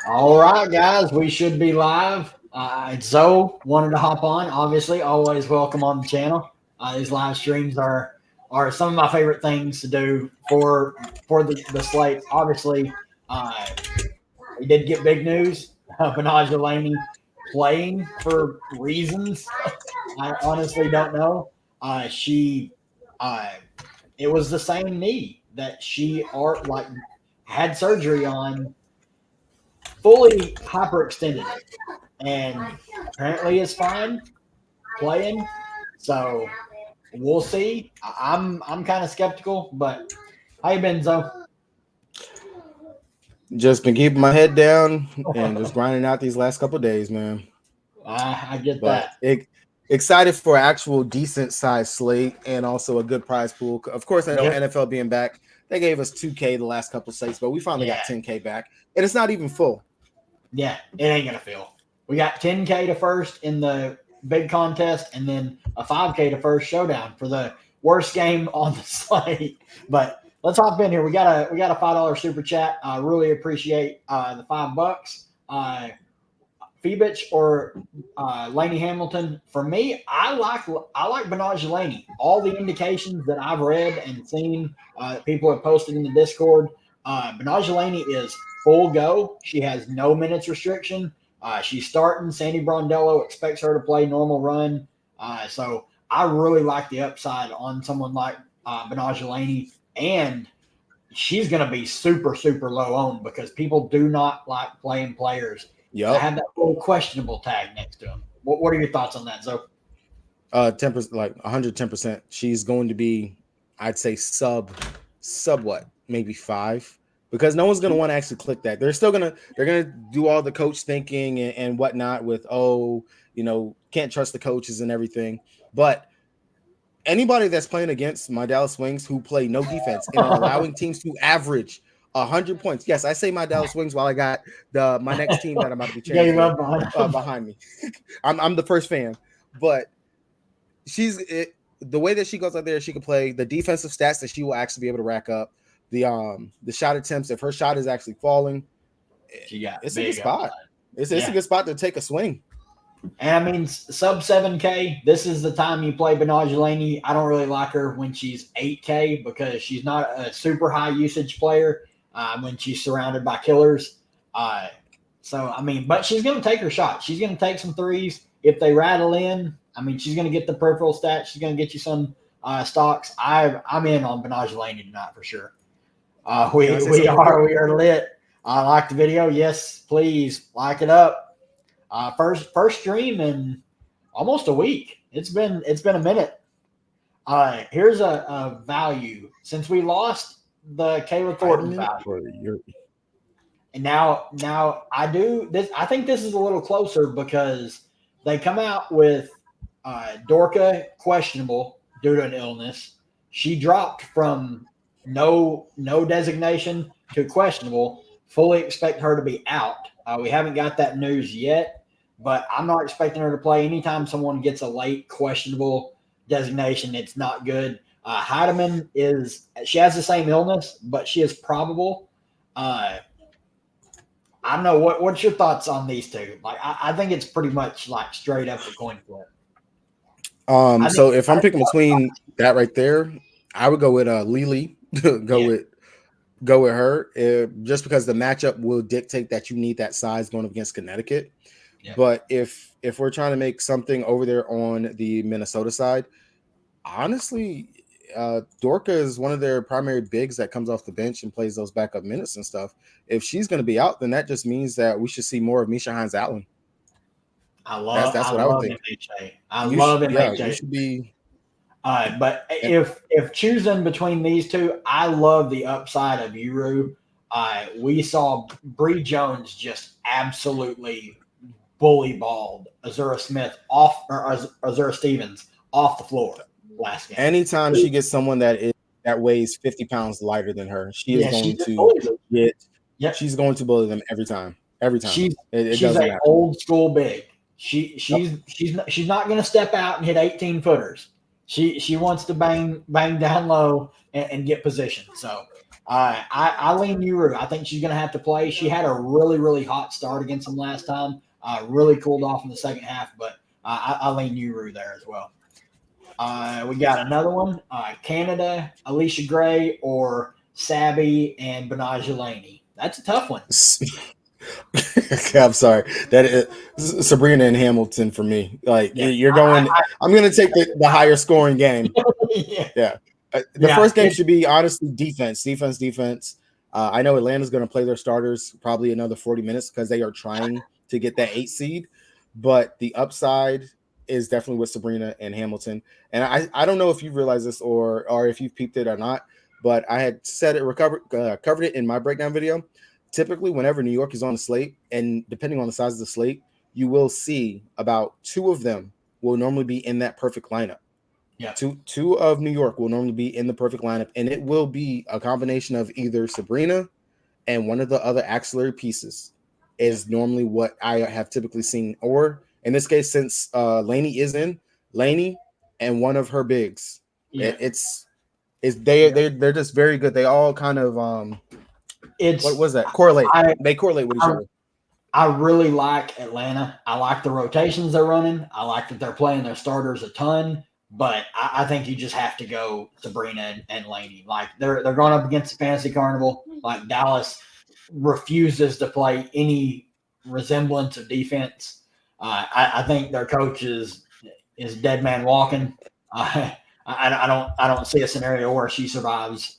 All right, guys, we should be live. Zoe wanted to hop on. Obviously, always welcome on the channel. These live streams are some of my favorite things to do for the slate. Obviously, uh, we did get big news. Benaj Delaney playing for reasons I honestly don't know. She, uh, it was the same knee that she had surgery on, fully hyperextended it, and apparently is fine playing. So we'll see. I'm kind of skeptical, but how you been, Zoe? Just been keeping my head down and just grinding out these last couple of days, man. I get But that. excited for actual decent size slate and also a good prize pool. Of course, I know Yep. NFL being back, they gave us 2K the last couple of slates, but we finally got Yeah. 10K back, and it's not even full. Yeah, it ain't gonna feel. We got 10K to first in the big contest, and then a 5K to first showdown for the worst game on the slate. But let's hop in here. We got a $5 super chat. I really appreciate the $5. Phoebich or Laney Hamilton. For me, I like Benaj Laney. All the indications that I've read and seen, people have posted in the Discord. Benaj Laney is full go. She has no minutes restriction. She's starting. Sandy Brondello expects her to play normal run. So I really like the upside on someone like Benaj Laney, and she's going to be super, super low owned because people do not like playing players that Yep. have that little questionable tag next to them. What are your thoughts on that, Zoe? 10%, like 110%. She's going to be, I'd say, sub what, maybe 5, because no one's going to want to actually click that. They're gonna do all the coach thinking and whatnot with, can't trust the coaches and everything. But anybody that's playing against my Dallas Wings who play no defense and are allowing teams to average 100 points. Yes, I say my Dallas Wings while I got my next team that I'm about to be cheering Gave for up on behind me. I'm the first fan, but the way that she goes out there, she can play the defensive stats that she will actually be able to rack up. The shot attempts, if her shot is actually falling, it's a good spot. It's a good spot to take a swing. And I mean, sub 7K, this is the time you play Benaj Laney. I don't really like her when she's 8K because she's not a super high usage player when she's surrounded by killers. So, I mean, but she's going to take her shot. She's going to take some threes. If they rattle in, I mean, she's going to get the peripheral stats. She's going to get you some stocks. I'm in on Benaj Laney tonight for sure. We are lit. I like the video. Yes, please like it up. First stream in almost a week. It's been a minute. Here's a value since we lost the Kayla Thornton value, and now I do this. I think this is a little closer because they come out with Dorka questionable due to an illness. She dropped from no designation to questionable. Fully expect her to be out. We haven't got that news yet, but I'm not expecting her to play. Anytime someone gets a late questionable designation, it's not good. Heidemann she has the same illness, but she is probable. I don't know. What's your thoughts on these two? Like, I think it's pretty much like straight up a coin flip. So if I'm picking between that right there, I would go with Lily. Go with her, just because the matchup will dictate that you need that size going up against Connecticut. Yeah. But if we're trying to make something over there on the Minnesota side, honestly, Dorka is one of their primary bigs that comes off the bench and plays those backup minutes and stuff. If she's going to be out, then that just means that we should see more of Misha Hines-Allen. I love MHA. I love MHA. Yeah, you should be. But if choosing between these two, I love the upside of Uru. We saw Bree Jones just absolutely bully balled Azura Smith off, or Azura Stevens off the floor last game. Anytime she gets someone that weighs 50 pounds lighter than her, she's going to bully them every time. Every time. She's an old school big. She's not going to step out and hit 18 footers. She wants to bang down low and get position. So I lean Uru. I think she's going to have to play. She had a really, really hot start against them last time. Really cooled off in the second half, but I lean Uru there as well. We got another one. Canada, Alicia Gray, or Sabby and Benajelani. That's a tough one. I'm sorry. That is Sabrina and Hamilton for me. Like you're going. I'm going to take the higher scoring game. Yeah. The first game should be honestly defense. I know Atlanta's going to play their starters probably another 40 minutes because they are trying to get that 8 seed. But the upside is definitely with Sabrina and Hamilton. And I don't know if you realize this or if you've peeped it or not, but I had said it covered it in my breakdown video. Typically, whenever New York is on the slate, and depending on the size of the slate, you will see about 2 of them will normally be in that perfect lineup. Yeah, two of New York will normally be in the perfect lineup, and it will be a combination of either Sabrina and one of the other auxiliary pieces is normally what I have typically seen. Or in this case, since Lainey is in, Lainey and one of her bigs. Yeah. They're just very good. They all kind of what was that? Correlate. They correlate with each other. I really like Atlanta. I like the rotations they're running. I like that they're playing their starters a ton. But I think you just have to go Sabrina and Lainey. Like they're going up against the Fantasy Carnival. Like Dallas refuses to play any resemblance of defense. I think their coach is dead man walking. I don't see a scenario where she survives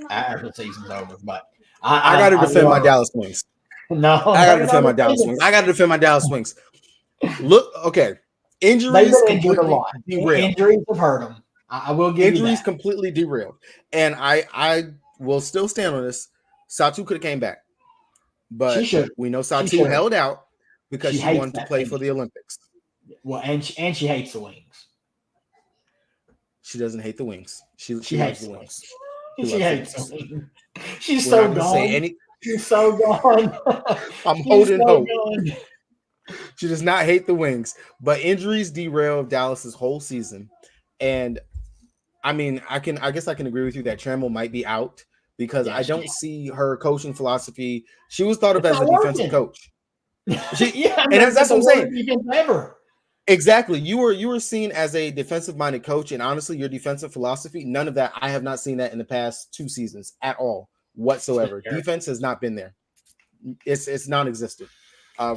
after the season's over. But I got to defend my Dallas Wings. No, I got to defend my Dallas Wings. I got to defend my Dallas Wings. Look, okay. Injuries completely derailed. Injuries have hurt them. I will give you that. Injuries completely derailed. And I will still stand on this. Satu could have came back. But we know Satu held out because she wanted to play for the Olympics. Well, and she hates the Wings. She doesn't hate the Wings. She hates the Wings. She hates the Wings. She's so gone. She's so gone. I'm holding hope. She does not hate the Wings, but injuries derailed Dallas's whole season. And I mean, I guess I can agree with you that Trammell might be out because I don't see her coaching philosophy. She was thought of as a defensive coach. And that's what I'm saying. Ever. Exactly. You were seen as a defensive-minded coach, and honestly, your defensive philosophy, none of that. I have not seen that in the past 2 seasons at all whatsoever. Defense has not been there. It's non-existent.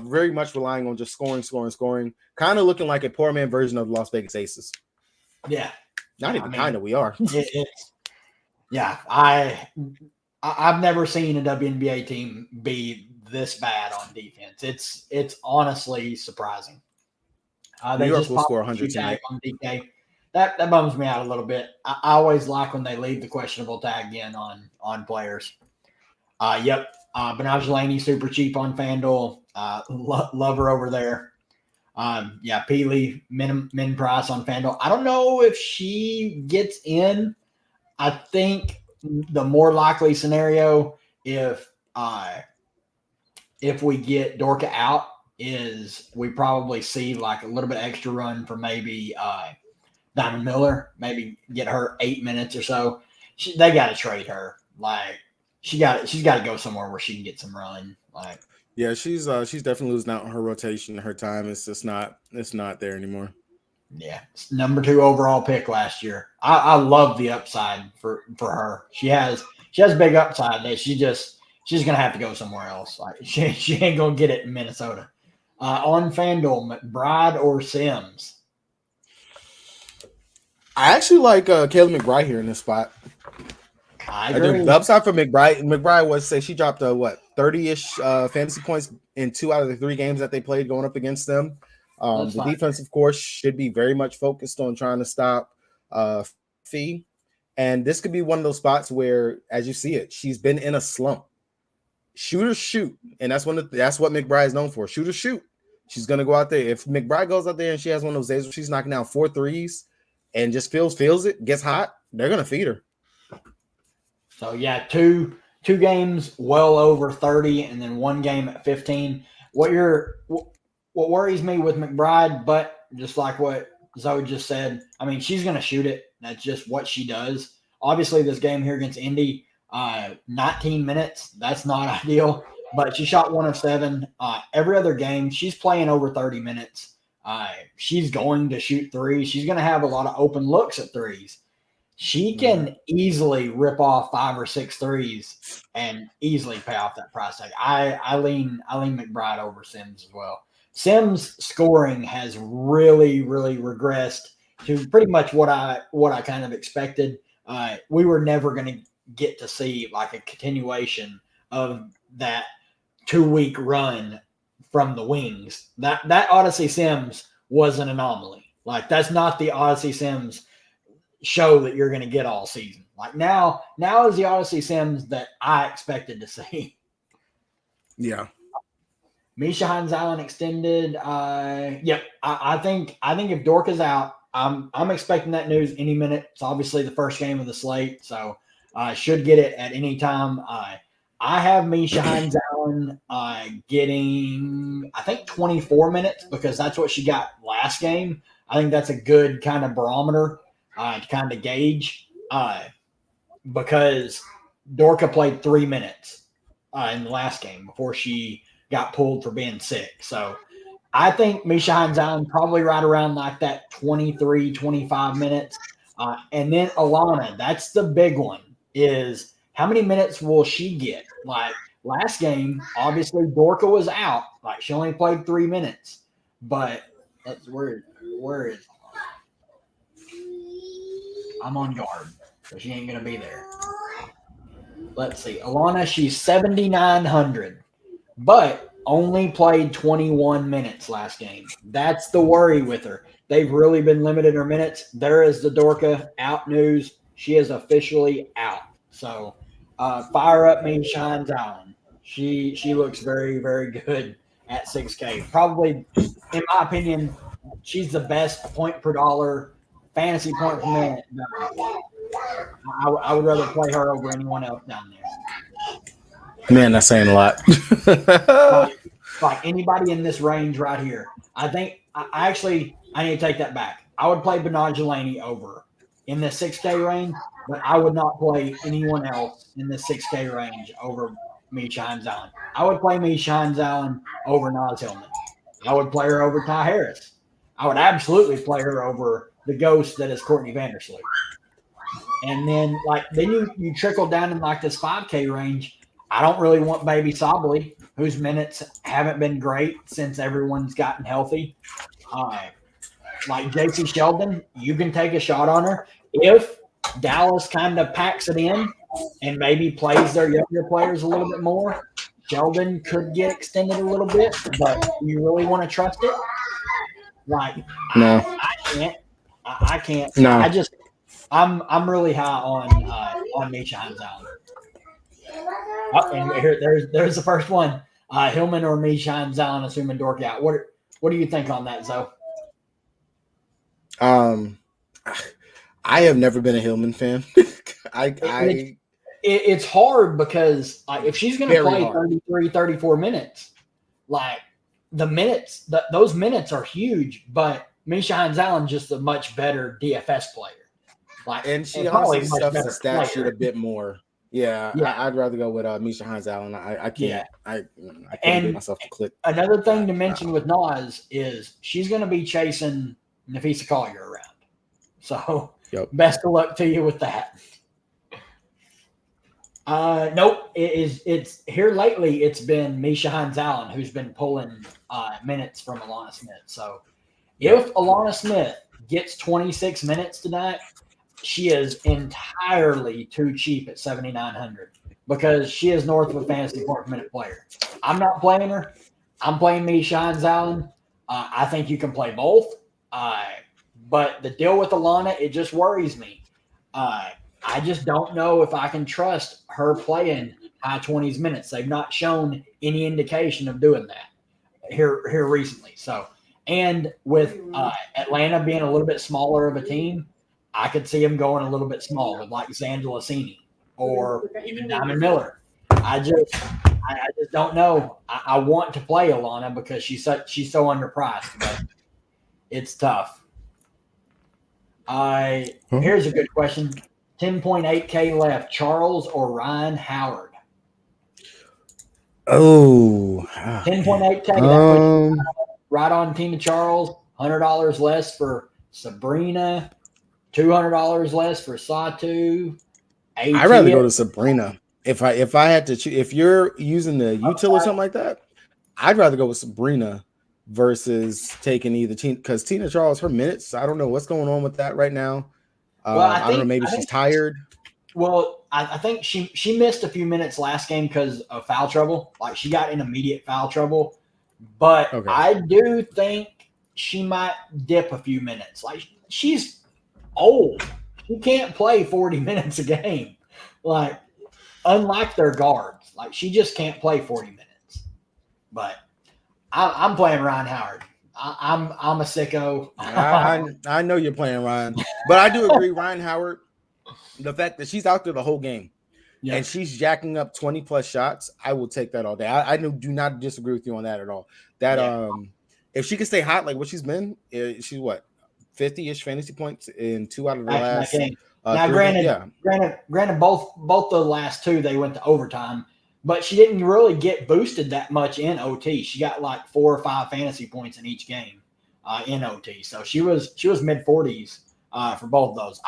Very much relying on just scoring, kind of looking like a poor man version of the Las Vegas Aces. Yeah. Not even kind of, we are. I've never seen a WNBA team be this bad on defense. It's honestly surprising. New York will score 100 tonight. On DK. That bums me out a little bit. I always like when they leave the questionable tag in on players. Benajelani super cheap on FanDuel. Love her over there. Peely min price on FanDuel. I don't know if she gets in. I think the more likely scenario if we get Dorka out is we probably see like a little bit extra run for maybe Diamond Miller, maybe get her 8 minutes or so. They got to trade her. Like she's got to go somewhere where she can get some run. Like she's definitely losing out on her rotation. Her time is just not there anymore. Yeah, number 2 overall pick last year. I love the upside for her. She has big upside that she's gonna have to go somewhere else. Like she ain't gonna get it in Minnesota. On FanDuel, McBride or Sims? I actually like Kayla McBride here in this spot. I agree. The upside for McBride was say she dropped 30-ish fantasy points in 2 out of the 3 games that they played going up against them. The defense, of course, should be very much focused on trying to stop Fee. And this could be one of those spots where, as you see it, she's been in a slump. Shoot or shoot. And that's what McBride is known for. Shoot or shoot. She's going to go out there. If McBride goes out there and she has one of those days where she's knocking down 4 threes and just feels it, gets hot, they're going to feed her. So, two games well over 30 and then 1 game at 15. What worries me with McBride, but just like what Zoe just said, I mean, she's going to shoot it. That's just what she does. Obviously, this game here against Indy, 19 minutes. That's not ideal, but she shot 1 of 7. Every other game, she's playing over 30 minutes. She's going to shoot threes. She's going to have a lot of open looks at threes. She can easily rip off 5 or 6 threes and easily pay off that price tag. I lean McBride over Sims as well. Sims' scoring has really, really regressed to pretty much what I kind of expected. We were never going to get to see like a continuation of that 2-week run from the wings. That Odyssey Sims was an anomaly. Like that's not the Odyssey Sims show that you're going to get all season. Like now is the Odyssey Sims that I expected to see. Yeah. Misha Hines Allen extended. Yep. I think if Dorka's out, I'm expecting that news any minute. It's obviously the first game of the slate, so should get it at any time. I have Misha Hines Allen getting, I think, 24 minutes because that's what she got last game. I think that's a good kind of barometer to kind of gauge because Dorka played 3 minutes in the last game before she got pulled for being sick. So I think Misha Hines Allen probably right around like that 23, 25 minutes. And then Alana, that's the big one, is how many minutes will she get? Like last game, obviously Dorka was out. Like she only played 3 minutes. But that's where is I'm on guard, so she ain't gonna be there. Let's see. Alana, she's 7,900, but only played 21 minutes last game. That's the worry with her. They've really been limited her minutes. There is the Dorka out news. She is officially out. So fire up Misha Hines Allen. She looks very, very good at 6K. Probably, in my opinion, she's the best point per dollar fantasy point per minute. I would rather play her over anyone else down there. Man, that's saying a lot. like anybody in this range right here. I think I need to take that back. I would play Bernard Delaney over in the 6K range, but I would not play anyone else in the 6K range over Misha Hines Allen. I would play Misha Hines Allen over Naz Hillman. I would play her over Ty Harris. I would absolutely play her over the ghost that is Courtney Vandersloot. And then you trickle down in like this 5K range. I don't really want Baby Sobley, whose minutes haven't been great since everyone's gotten healthy. Like JC Sheldon, you can take a shot on her. If Dallas kind of packs it in and maybe plays their younger players a little bit more, Sheldon could get extended a little bit, but you really want to trust it? Like, no. I can't. No. I'm really high on Misha Hines Allen. Oh, and here, there's the first one. Hillman or Misha Hines Allen, assuming Dork out. What do you think on that, Zoe? I have never been a Hillman fan. It's hard because if she's going to play 33, 34 minutes, like the minutes, those minutes are huge, but Misha Hines Allen just a much better DFS player. Like, and she also stuffs the stat sheet a bit more. Yeah. I'd rather go with Misha Hines Allen. I can't. Yeah. I can't get myself to click. Another thing to mention with Naz is she's going to be chasing Nafisa Collier around. So best of luck to you with that. Nope. It's here lately. It's been Misha Hines Allen who's been pulling minutes from Alana Smith. So if Alana Smith gets 26 minutes tonight, she is entirely too cheap at 7,900 because she is north of a fantasy point per minute player. I'm not playing her. I'm playing Misha Hines Allen. I think you can play both. But the deal with Alana, it just worries me. I just don't know if I can trust her playing high 20s minutes. They've not shown any indication of doing that here recently. So, and with Atlanta being a little bit smaller of a team, I could see them going a little bit small with like Zandra Lassini or even Diamond Miller. I just don't know. I want to play Alana because she's so underpriced, but it's tough. Here's a good question. 10.8K left. Charles or Ryan Howard? Oh, 10.8K. That puts you right on Tina Charles. $100 less for Sabrina. $200 less for Satu. I'd rather go to Sabrina. If I had to choose, if you're using the util or something like that, I'd rather go with Sabrina versus taking either Tina, because Tina Charles, her minutes, I don't know what's going on with that right now. I don't know, maybe she's tired. Well, I think she missed a few minutes last game because of foul trouble. Like, she got in immediate foul trouble. But okay. I do think she might dip a few minutes. Like, she's old. She can't play 40 minutes a game. Like, unlike their guards. Like, she just can't play 40 minutes. But I'm playing Ryan Howard. I'm a sicko. I know you're playing Ryan. But I do agree, Ryan Howard, the fact that she's out there the whole game and she's jacking up 20+ shots, I will take that all day. I do not disagree with you on that at all. That if she can stay hot like what she's been, she's what, 50-ish fantasy points in 2 out of the last game. Now, granted, both the last 2 they went to overtime, but she didn't really get boosted that much in OT. She got like 4 or 5 fantasy points in each game in OT, so she was mid 40s for both of those.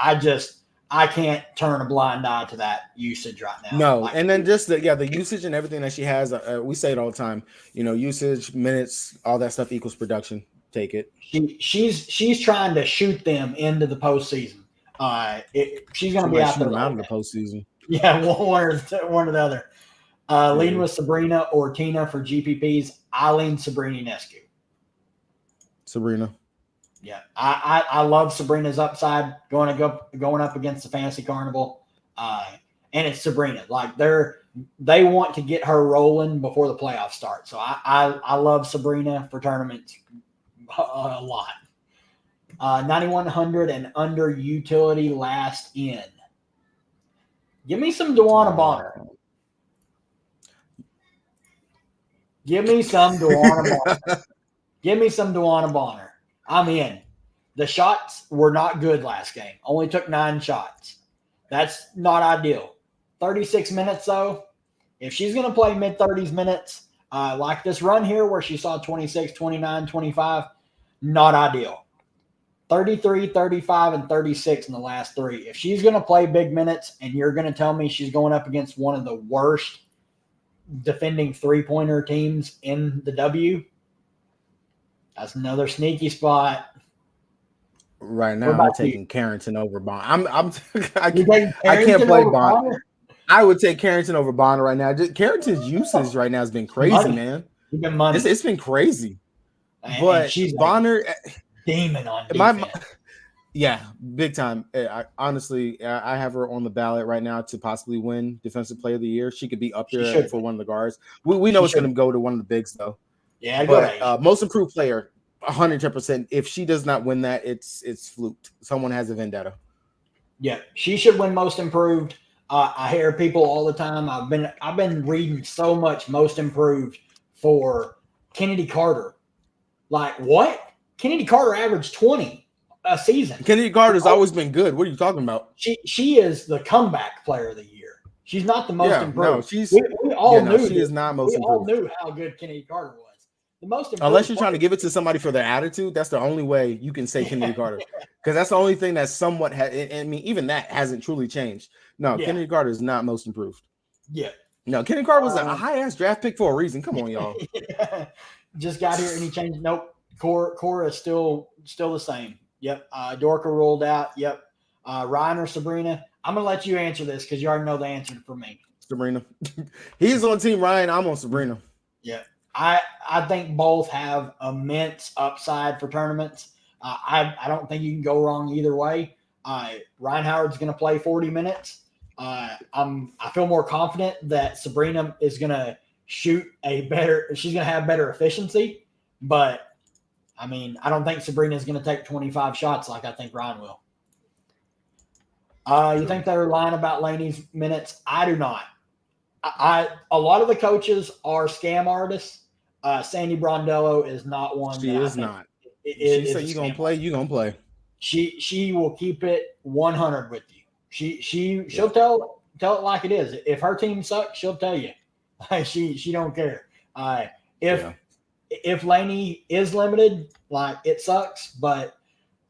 I can't turn a blind eye to that usage right now. No, and then just the usage and everything that she has. We say it all the time. You know, usage, minutes, all that stuff equals production. Take it. She's trying to shoot them into the postseason. She's going to be out there out of the postseason. Yeah, one or the other. Lean with Sabrina or Tina for GPPs. I lean Sabrina-Nescu. Sabrina. Yeah, I love Sabrina's upside going up against the Fantasy Carnival, and it's Sabrina. Like, they want to get her rolling before the playoffs start. So I love Sabrina for tournaments a lot. 9,100 and under utility last in. Give me some Dewana Bonner. Give me some Dewana Bonner. I'm in. The shots were not good last game. Only took 9 shots. That's not ideal. 36 minutes, though. If she's going to play mid-30s minutes, like this run here where she saw 26, 29, 25, not ideal. 33, 35, and 36 in the last 3. If she's going to play big minutes and you're going to tell me she's going up against one of the worst defending three-pointer teams in the W, that's another sneaky spot. Right now, I'm taking Carrington over Bonner. I can't play Bonner. I would take Carrington over Bonner right now. Carrington's usage right now has been crazy, man. It's been crazy. But she's Bonner, demon on defense. Big time. Honestly, I have her on the ballot right now to possibly win Defensive Player of the Year. She could be up there for one of the guards. We know it's going to go to one of the bigs, though. Yeah, but most improved player, 110%. If she does not win that, it's fluked. Someone has a vendetta. Yeah, she should win most improved. I hear people all the time. I've been reading so much most improved for Kennedy Carter. Like, what? Kennedy Carter averaged 20 a season. Kennedy Carter's always been good. What are you talking about? She is the comeback player of the year. She's not the most improved. No, she is not most improved. We all knew how good Kennedy Carter was. The most unless you're trying to give it to somebody for their attitude, that's the only way you can say Kennedy Carter, because that's the only thing that somewhat I mean, even that hasn't truly changed. No, Kennedy Carter is not most improved. Yeah. No, Kennedy Carter was a high-ass draft pick for a reason. Come on, y'all. Just got here and he changed. Nope. Cora is still the same. Yep. Dorka rolled out. Yep. Ryan or Sabrina? I'm going to let you answer this because you already know the answer for me. Sabrina. He's on Team Ryan. I'm on Sabrina. Yeah. I think both have immense upside for tournaments. I don't think you can go wrong either way. Ryan Howard's going to play 40 minutes. I feel more confident that Sabrina is going to shoot she's going to have better efficiency. But, I mean, I don't think Sabrina is going to take 25 shots like I think Ryan will. You think they're lying about Laney's minutes? I do not. A lot of the coaches are scam artists. Sandy Brondello is not one. She is not. She said you're going to play, you're going to play. She will keep it 100 with you. She'll tell it like it is. If her team sucks, she'll tell you. She don't care. If Laney is limited, like it sucks, but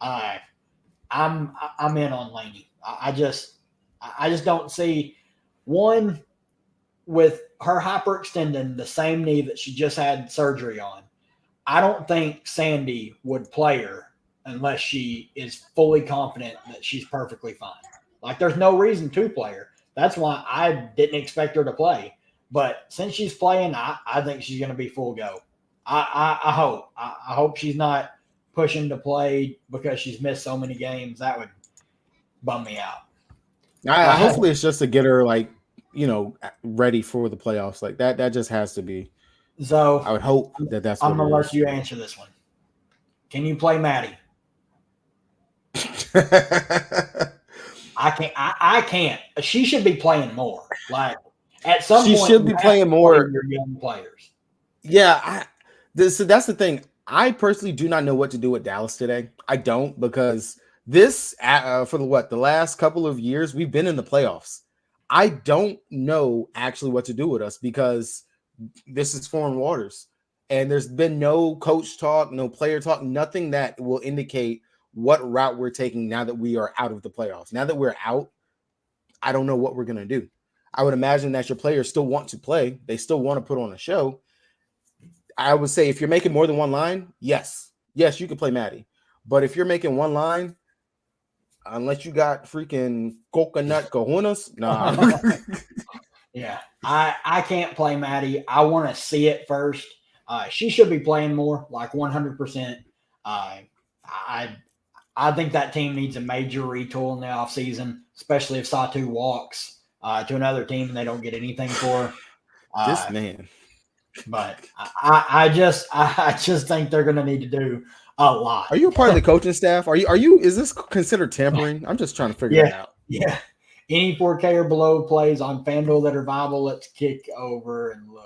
I'm in on Laney. I just don't see one with her hyperextending the same knee that she just had surgery on. I don't think Sandy would play her unless she is fully confident that she's perfectly fine. Like there's no reason to play her. That's why I didn't expect her to play. But since she's playing, I think she's going to be full go. I hope. I hope she's not pushing to play because she's missed so many games. That would bum me out. Hopefully it's just to get her ready for the playoffs. Like that just has to be. So I would hope that's what I'm going to let you answer this one. Can you play Maddie? I can't. She should be playing more. Like at some point, she should be playing more. Your young players. Yeah, so that's the thing. I personally do not know what to do with Dallas today. I don't, because this for the last couple of years we've been in the playoffs. I don't know actually what to do with us because this is foreign waters, and there's been no coach talk, no player talk, nothing that will indicate what route we're taking now that we are out of the playoffs. Now that we're out, I don't know what we're going to do. I would imagine that your players still want to play. They still want to put on a show. I would say if you're making more than one line, yes, you can play Maddie. But if you're making one line, unless you got freaking coconut cojones, nah. Yeah, I can't play Maddie. I want to see it first. She should be playing more, like 100%. I think that team needs a major retool in the offseason, especially if Satu walks to another team and they don't get anything for her. This man. But I just think they're going to need to do a lot. Are you a part of the coaching staff? Are you? Is this considered tampering? I'm just trying to figure that out. Yeah. Any 4K or below plays on FanDuel that are viable, let's kick over and look.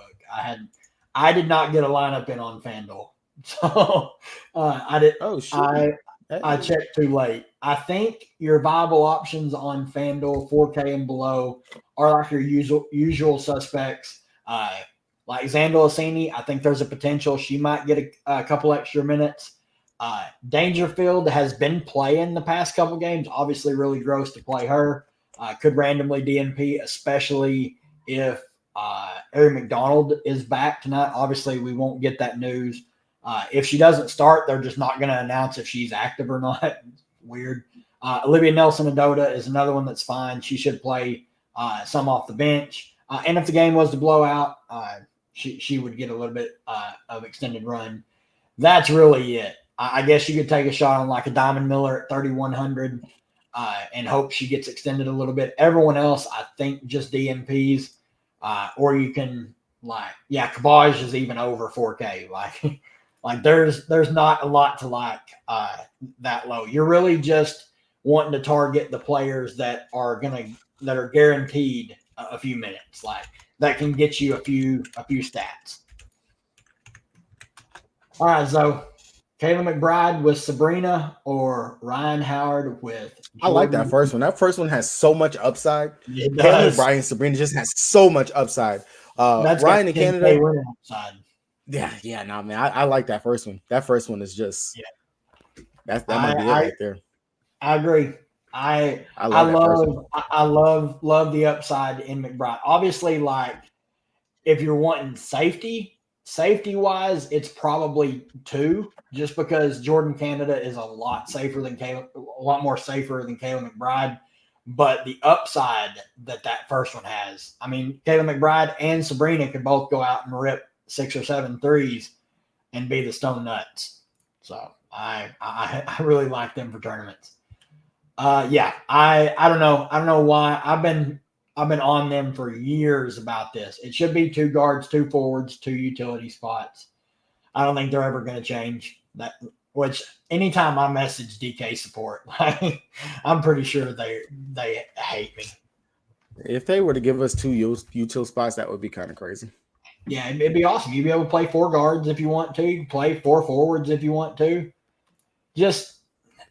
I did not get a lineup in on FanDuel, so I did. Oh shit! I checked too late. I think your viable options on FanDuel 4K and below are like your usual suspects. Like Xandel Asini, I think there's a potential she might get a couple extra minutes. Dangerfield has been playing the past couple games. Obviously, really gross to play her. Could randomly DNP, especially if Ari McDonald is back tonight. Obviously, we won't get that news. If she doesn't start, they're just not going to announce if she's active or not. Weird. Olivia Nelson-Adota is another one that's fine. She should play some off the bench. And if the game was to blow out, she would get a little bit of extended run. That's really it. I guess you could take a shot on like a Diamond Miller at 3,100 and hope she gets extended a little bit. Everyone else, I think, just DMPs. Or you can Kabaj is even over 4K. Like there's not a lot to like that low. You're really just wanting to target the players that are guaranteed a few minutes, like that can get you a few stats. All right, so Kayla McBride with Sabrina or Ryan Howard with Jordan. I like that first one. That first one has so much upside. Kayla McBride and Sabrina just has so much upside. Ryan in Canada. Yeah, no, man. I like that first one. That first one is just that might be it right there. I agree. I love the upside in McBride. Obviously, like if you're wanting safety wise, it's probably 2, just because Jordan Canada is a lot more safer than Kayla McBride. But the upside that first one has, I mean, Kayla McBride and Sabrina could both go out and rip 6 or 7 threes and be the stone nuts. So I really like them for tournaments. I don't know. I don't know why. I've been on them for years about this. It should be 2 guards, 2 forwards, 2 utility spots. I don't think they're ever going to change that. Which anytime I message DK support, I'm pretty sure they hate me. If they were to give us 2 util spots, that would be kind of crazy. Yeah, it'd be awesome. You'd be able to play 4 guards if you want to. You can play 4 forwards if you want to. Just,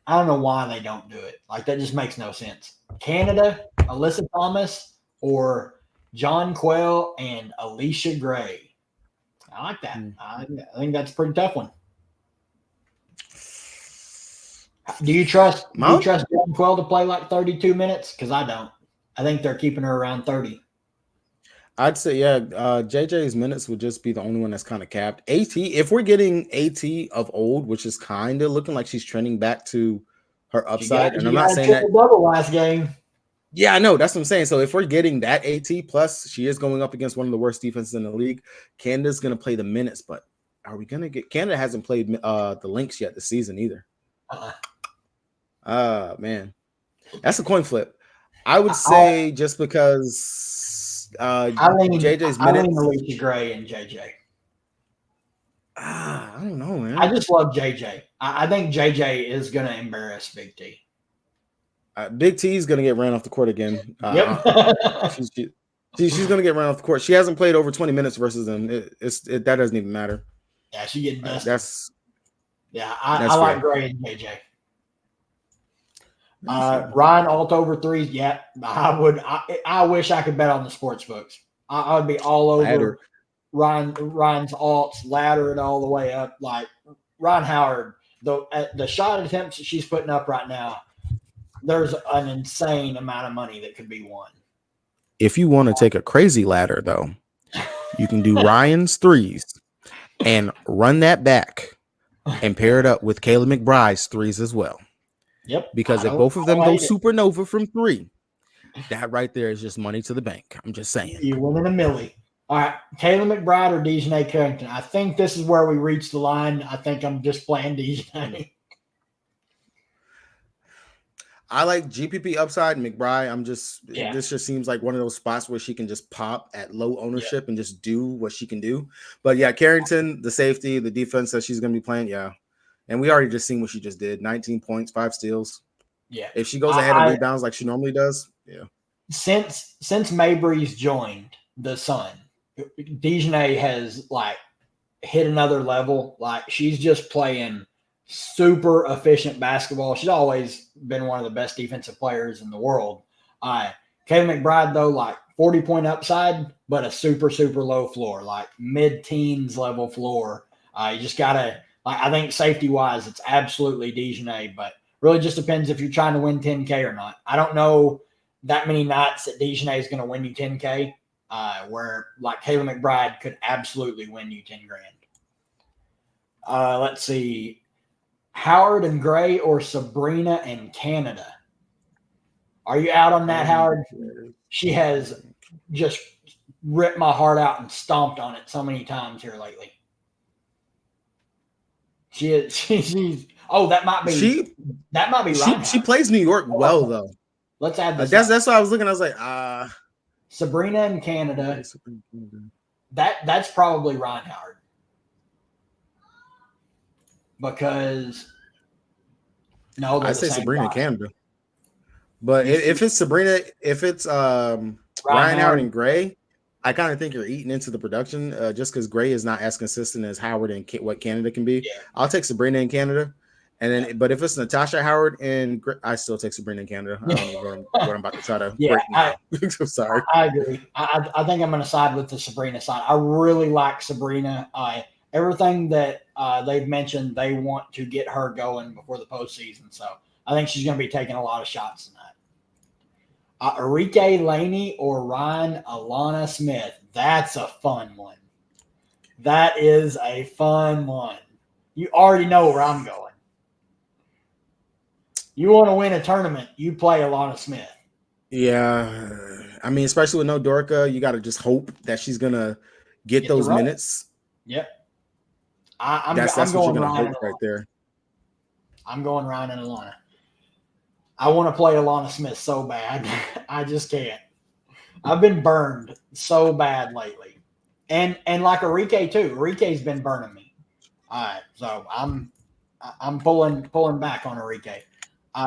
I don't know why they don't do it. Like, that just makes no sense. Canada, Alyssa Thomas, or John Quell and Alicia Gray. I like that. I think that's a pretty tough one. Do you trust John Quell to play like 32 minutes? Because I don't. I think they're keeping her around 30. I'd say, yeah, JJ's minutes would just be the only one that's kind of capped. AT, if we're getting AT of old, which is kind of looking like she's trending back to her upside, and I'm not saying that double last game. Yeah, I know. That's what I'm saying. So if we're getting that AT, plus she is going up against one of the worst defenses in the league, Canada's going to play the minutes, but are we going to get – Canada hasn't played the links yet this season either. Man. That's a coin flip. I would say just because JJ's minutes – I lean Alicia Gray and JJ. I don't know, man. I just love JJ. I think JJ is going to embarrass Big T. Big T is going to get ran off the court again. Yep. She's going to get ran off the court. She hasn't played over 20 minutes versus them. That doesn't even matter. Yeah, she getting dusted. I fair. like Gray and JJ. Ryan alt over threes. Yeah, I wish I could bet on the sports books. I would be all over Ryan's alts, ladder it all the way up. Like Ron Howard, the shot attempts that she's putting up right now, there's an insane amount of money that could be won. If you want to take a crazy ladder, though, you can do Ryan's threes and run that back and pair it up with Kayla McBride's threes as well. Yep. Because if both of them go supernova from three, that right there is just money to the bank. I'm just saying. You're winning a milli. All right, Kayla McBride or Dejanay Carrington? I think this is where we reach the line. I think I'm just playing Dejanay. I like GPP upside McBride. This just seems like one of those spots where she can just pop at low ownership and just do what she can do. But yeah, Carrington, the safety, the defense that she's going to be playing. Yeah. And we already just seen what she just did. 19 points, 5 steals. Yeah. If she goes ahead and rebounds like she normally does. Yeah. Since Mabry's joined the Sun, Dejanay has like hit another level. Like she's just playing super efficient basketball. She's always been one of the best defensive players in the world. Kayla McBride, though, like 40-point upside, but a super, super low floor, like mid-teens level floor. You just got to, like, I think safety-wise, it's absolutely Dejanay, but really just depends if you're trying to win 10K or not. I don't know that many nights that Dejanay is going to win you 10K, where, like, Kayla McBride could absolutely win you 10 grand. Let's see. Howard and Gray or Sabrina and Canada? Are you out on that, Howard? She has just ripped my heart out and stomped on it so many times here lately. She's that might be right. She plays New York well though. Let's add this. That's what I was looking. I was like, Sabrina and Canada. That's probably Ron Howard. Because I say Sabrina and Canada. But if it's Sabrina, if it's Ryan Howard and Gray, I kind of think you're eating into the production just because Gray is not as consistent as Howard and what Canada can be. Yeah. I'll take Sabrina in Canada. And then, but if it's Natasha Howard and I still take Sabrina in Canada. I don't know what I'm about to try to break now. I'm sorry. I agree. I think I'm going to side with the Sabrina side. I really like Sabrina. Everything that they've mentioned, they want to get her going before the postseason. So I think she's going to be taking a lot of shots tonight. Arike Laney or Ryan Alana Smith. That's a fun one. That is a fun one. You already know where I'm going. You want to win a tournament, you play Alana Smith. Yeah. I mean, especially with no Dorka, you got to just hope that she's going to get those minutes. Yep. That's what you're going to hope right there. I'm going Ryan and Alana. I want to play Alana Smith so bad. I just can't. I've been burned so bad lately. And like Arike too. Arike's been burning me. All right. So I'm pulling back on Arike.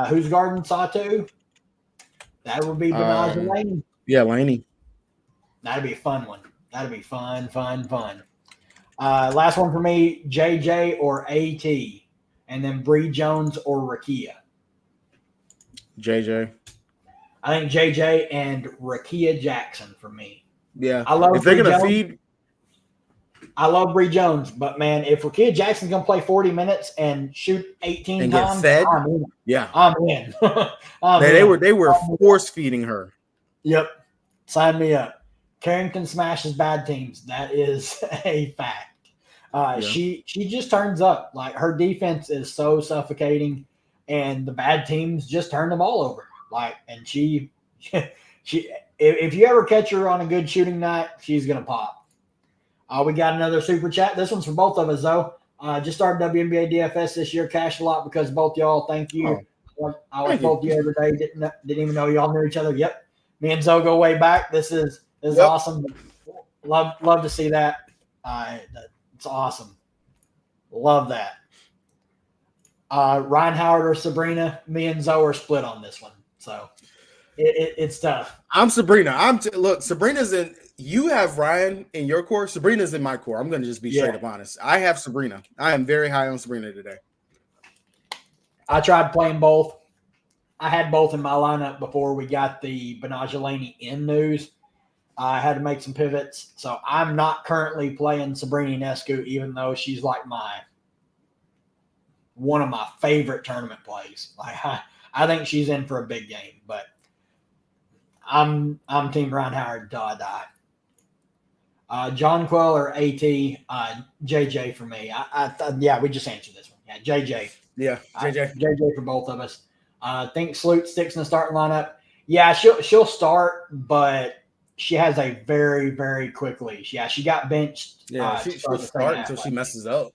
Who's guarding Satu? That would be Benaj Laney. Yeah, Laney. That'd be a fun one. That'd be fun. Last one for me, JJ or AT. And then Bree Jones or Rakia. JJ. I think JJ and Rakia Jackson for me. Yeah. I love if they're going to Jones. feed. I love Bree Jones, but man, if Rakia Jackson's going to play 40 minutes and shoot 18 and times, get fed, I'm in. Yeah. I'm in. They were force feeding her. Yep. Sign me up. Carrington smashes bad teams. That is a fact. She just turns up. Like, her defense is so suffocating, and the bad teams just turn the ball over. Like, and she if you ever catch her on a good shooting night, she's gonna pop. We got another super chat. This one's for both of us though. Just started WNBA DFS this year. Cashed a lot because both y'all. Thank you. I was both you every day. Didn't even know y'all knew each other. Yep. Me and Zoe go way back. This is awesome. Love to see that. It's awesome. Love that. Ryan Howard or Sabrina. Me and Zoe are split on this one. So it's tough. I'm Sabrina. Look, Sabrina's in. You have Ryan in your core. Sabrina's in my core. I'm going to just be straight up honest. I have Sabrina. I am very high on Sabrina today. I tried playing both. I had both in my lineup before we got the Benajelani in news. I had to make some pivots. So I'm not currently playing Sabrina Ionescu, even though she's like one of my favorite tournament plays. Like I think she's in for a big game, but I'm Team Ryan Howard until I die. John Quell or AT, JJ for me. We just answered this one. Yeah, JJ. Yeah, JJ. JJ for both of us. I think Sloot sticks in the starting lineup. Yeah, she'll start, but she has a very, very quick leash. Yeah, she got benched. Yeah, she'll start until she messes up.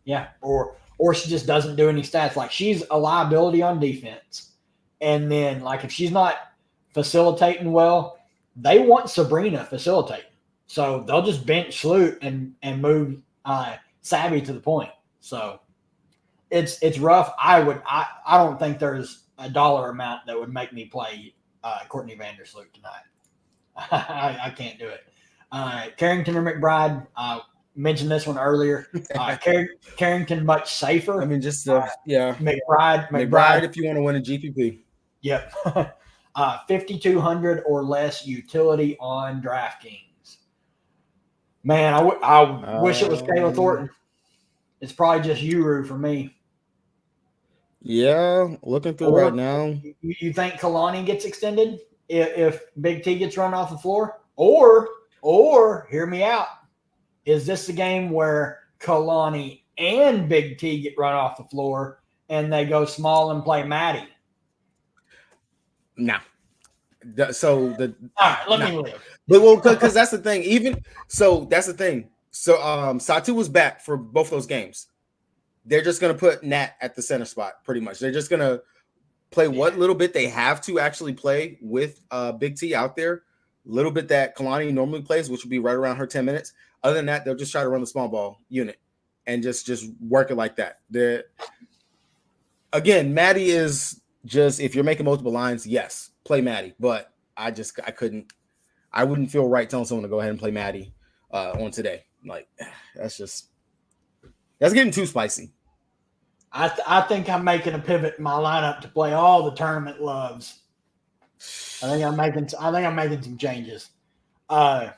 Yeah, or she just doesn't do any stats. Like, she's a liability on defense. And then, like, if she's not facilitating well, they want Sabrina facilitating. So they'll just bench Sloot and move Savvy to the point. So it's rough. I don't think there's a dollar amount that would make me play Courtney Vandersloot tonight. I can't do it. Carrington or McBride, mentioned this one earlier. Carrington much safer. I mean, just McBride if you want to win a GPP. Yep. 5,200 or less utility on DraftKings. Man, I wish it was Kayla Thornton. It's probably just Uru for me. Yeah, looking through right now. You think Kalani gets extended if Big T gets run off the floor? Or hear me out. Is this the game where Kalani and Big T get run off the floor and they go small and play Maddie? No. All right, let me live. But because that's the thing. That's the thing. So Satu was back for both those games. They're just going to put Nat at the center spot, pretty much. They're just going to play what little bit they have to actually play with Big T out there. Little bit that Kalani normally plays, which would be right around her 10 minutes. Other than that, they'll just try to run the small ball unit and just work it like that. Again, Maddie is just, if you're making multiple lines, yes, play Maddie. But I wouldn't feel right telling someone to go ahead and play Maddie on today. Like, that's getting too spicy. I think I'm making a pivot in my lineup to play all the tournament loves. I think I'm making some changes. I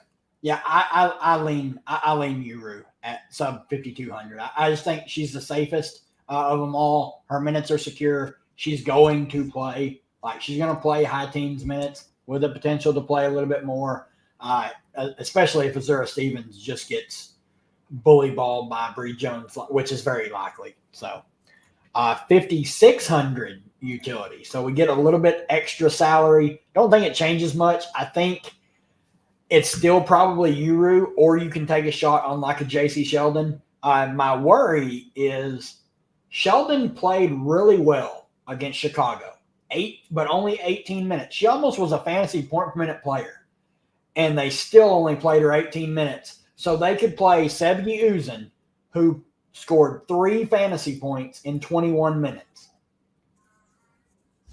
lean Uru at sub 5,200. I just think she's the safest of them all. Her minutes are secure. She's going to play. Like, she's going to play high teens minutes with the potential to play a little bit more, especially if Azura Stevens just gets bully balled by Bree Jones, which is very likely. So 5,600 utility. So we get a little bit extra salary. Don't think it changes much. I think it's still probably Uru, or you can take a shot on like a JC Sheldon. My worry is Sheldon played really well against Chicago. But only 18 minutes. She almost was a fantasy point per minute player. And they still only played her 18 minutes. So they could play Sevgi Uzan, who scored 3 fantasy points in 21 minutes.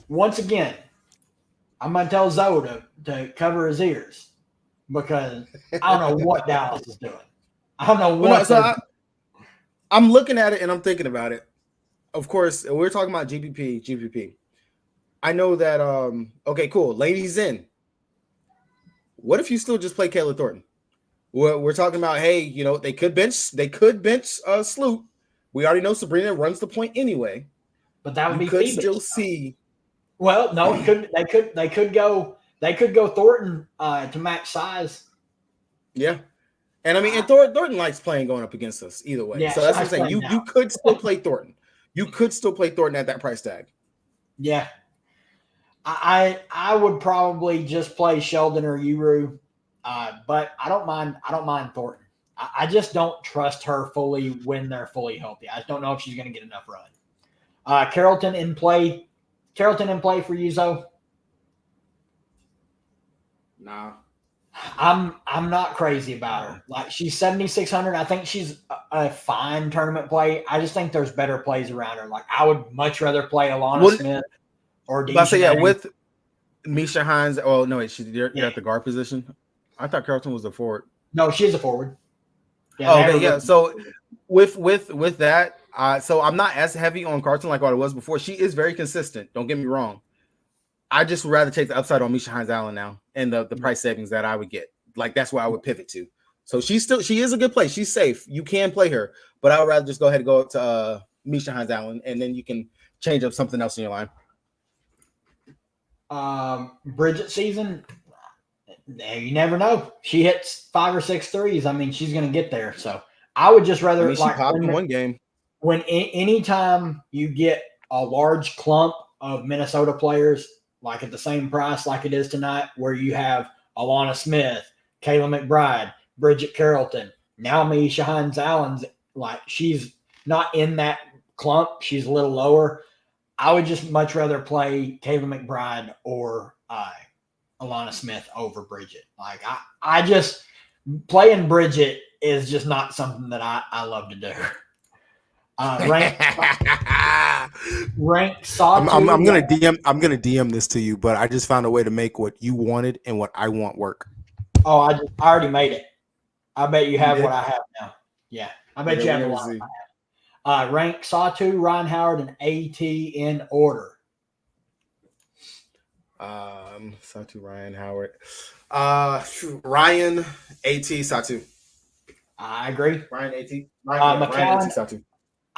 Once again, I'm going to tell Zoe to cover his ears because I don't know what Dallas is doing. I don't know what. I'm looking at it and I'm thinking about it. Of course, we're talking about GPP. I know that. Okay, cool. Ladies in. What if you still just play Kayla Thornton? We're talking about, hey, you know, they could bench Sloot. We already know Sabrina runs the point anyway. But that would you be could Phoebus. still see. Well, no, it could. They could go Thornton to match size. Yeah, and I mean, and Thornton likes playing going up against us either way. Yeah, so that's what I'm saying. You could still play Thornton. You could still play Thornton at that price tag. Yeah, I would probably just play Sheldon or Uru, but I don't mind Thornton. I just don't trust her fully when they're fully healthy. I just don't know if she's going to get enough run. Carrollton in play for you, Zoe? Nah. I'm not crazy about her. Like, she's 7,600. I think she's a fine tournament play. I just think there's better plays around her. Like, I would much rather play Alana Smith or Dejanay. With Misha Hines. Oh no, wait, you're at the guard position. I thought Carrollton was a forward. No, she's a forward. Yeah, okay, yeah. So with that, so I'm not as heavy on Carlton like what I was before. She is very consistent. Don't get me wrong. I just would rather take the upside on Misha Hines Allen now and the price savings that I would get. Like, that's where I would pivot to. So she is a good play. She's safe. You can play her, but I would rather just go ahead and go up to Misha Hines Allen, and then you can change up something else in your line. Bridget season, you never know. She hits 5 or 6 threes. I mean, she's going to get there. So I would just rather she popped in one game. When anytime you get a large clump of Minnesota players, like at the same price like it is tonight, where you have Alana Smith, Kayla McBride, Bridget Carrollton, now Misha Hines Allen's, like, she's not in that clump. She's a little lower. I would just much rather play Kayla McBride or Alana Smith over Bridget. Like, I just, playing Bridget is just not something that I love to do. Rank Sawtooth. I'm gonna DM this to you, but I just found a way to make what you wanted and what I want work. Oh, I already made it. I bet you have what I have now. Yeah, I bet you have a lot. Rank Sawtooth, Ryan Howard, and AT in order. Sawtooth, Ryan Howard, Ryan, AT, Sawtooth. I agree. Ryan, AT, Ryan, AT, Sawtooth.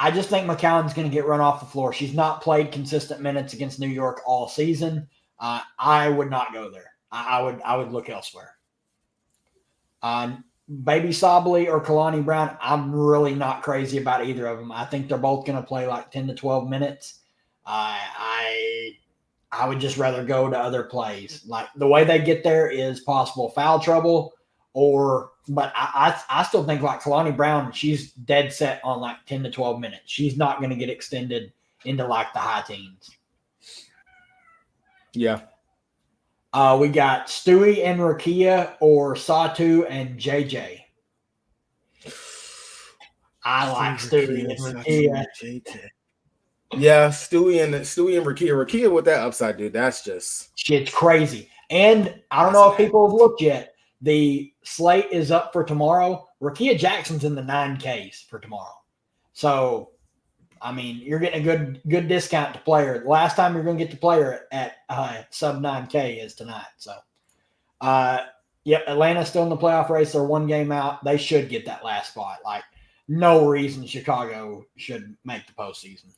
I just think McCowan's going to get run off the floor. She's not played consistent minutes against New York all season. I would not go there. I would look elsewhere. Baby Sabley or Kalani Brown, I'm really not crazy about either of them. I think they're both going to play like 10 to 12 minutes. I would just rather go to other plays. Like, the way they get there is possible foul trouble, but I still think, like, Kalani Brown, she's dead set on like 10 to 12 minutes. She's not going to get extended into like the high teens. Yeah. We got Stewie and Rakia or Satu and JJ. I like Stewie and Rakia. Yeah, Stewie and Rakia. Rakia with that upside, dude, that's just shit's crazy. And I don't know if people have looked yet. The slate is up for tomorrow. Rakia Jackson's in the 9Ks for tomorrow. So, I mean, you're getting a good discount to play her. The last time you're going to get to play her at sub 9K is tonight. So, Atlanta's still in the playoff race. They're one game out. They should get that last spot. Like, no reason Chicago should make the postseason.